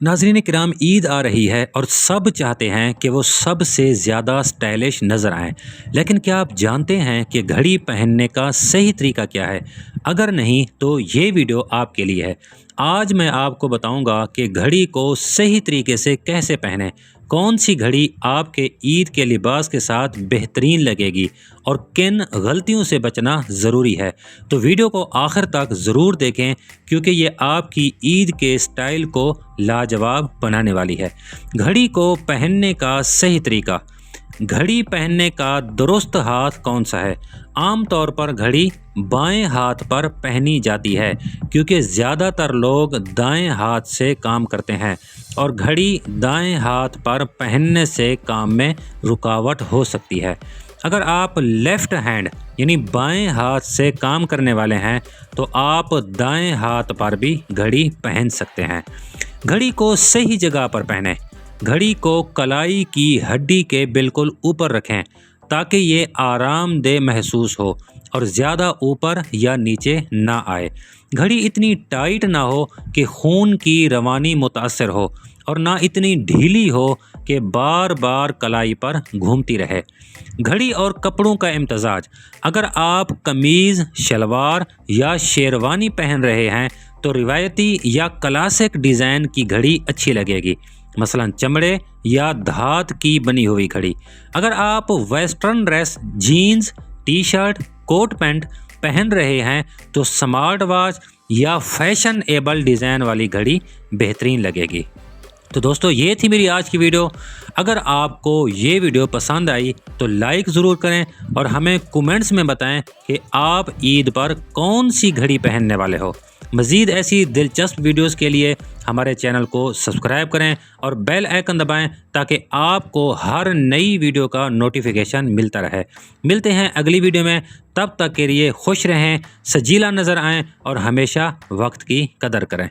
नाज़रीन किराम, ईद आ रही है और सब चाहते हैं कि वो सबसे ज़्यादा स्टाइलिश नज़र आएं। लेकिन क्या आप जानते हैं कि घड़ी पहनने का सही तरीका क्या है? अगर नहीं तो ये वीडियो आपके लिए है। आज मैं आपको बताऊंगा कि घड़ी को सही तरीके से कैसे पहनें, कौन सी घड़ी आपके ईद के लिबास के साथ बेहतरीन लगेगी और किन गलतियों से बचना ज़रूरी है। तो वीडियो को आखिर तक ज़रूर देखें क्योंकि ये आपकी ईद के स्टाइल को लाजवाब बनाने वाली है। घड़ी को पहनने का सही तरीका। घड़ी पहनने का दुरुस्त हाथ कौन सा है? आम तौर पर घड़ी बाएं हाथ पर पहनी जाती है क्योंकि ज़्यादातर लोग दाएं हाथ से काम करते हैं और घड़ी दाएं हाथ पर पहनने से काम में रुकावट हो सकती है। अगर आप लेफ़्ट हैंड यानी बाएं हाथ से काम करने वाले हैं तो आप दाएं हाथ पर भी घड़ी पहन सकते हैं। घड़ी को सही जगह पर पहनें। घड़ी को कलाई की हड्डी के बिल्कुल ऊपर रखें ताकि ये आरामदेह महसूस हो और ज़्यादा ऊपर या नीचे ना आए। घड़ी इतनी टाइट ना हो कि खून की रवानी मुतासर हो और ना इतनी ढीली हो कि बार बार कलाई पर घूमती रहे। घड़ी और कपड़ों का इम्तजाज। अगर आप कमीज़, शलवार या शेरवानी पहन रहे हैं तो रिवायती या क्लासिक डिज़ाइन की घड़ी अच्छी लगेगी, मसलन चमड़े या धात की बनी हुई घड़ी। अगर आप western dress, jeans, T shirt, coat pant पहन रहे हैं तो स्मार्ट वॉच या फैशन एबल डिज़ाइन वाली घड़ी बेहतरीन लगेगी। तो दोस्तों, ये थी मेरी आज की वीडियो। अगर आपको ये वीडियो पसंद आई तो लाइक ज़रूर करें और हमें कमेंट्स में बताएं कि आप ईद पर कौन सी घड़ी पहनने वाले हो। मज़ीद ऐसी दिलचस्प वीडियोस के लिए हमारे चैनल को सब्सक्राइब करें और बेल आइकन दबाएं ताकि आपको हर नई वीडियो का नोटिफिकेशन मिलता रहे। मिलते हैं अगली वीडियो में, तब तक के लिए खुश रहें, सजीला नज़र आएं और हमेशा वक्त की कदर करें।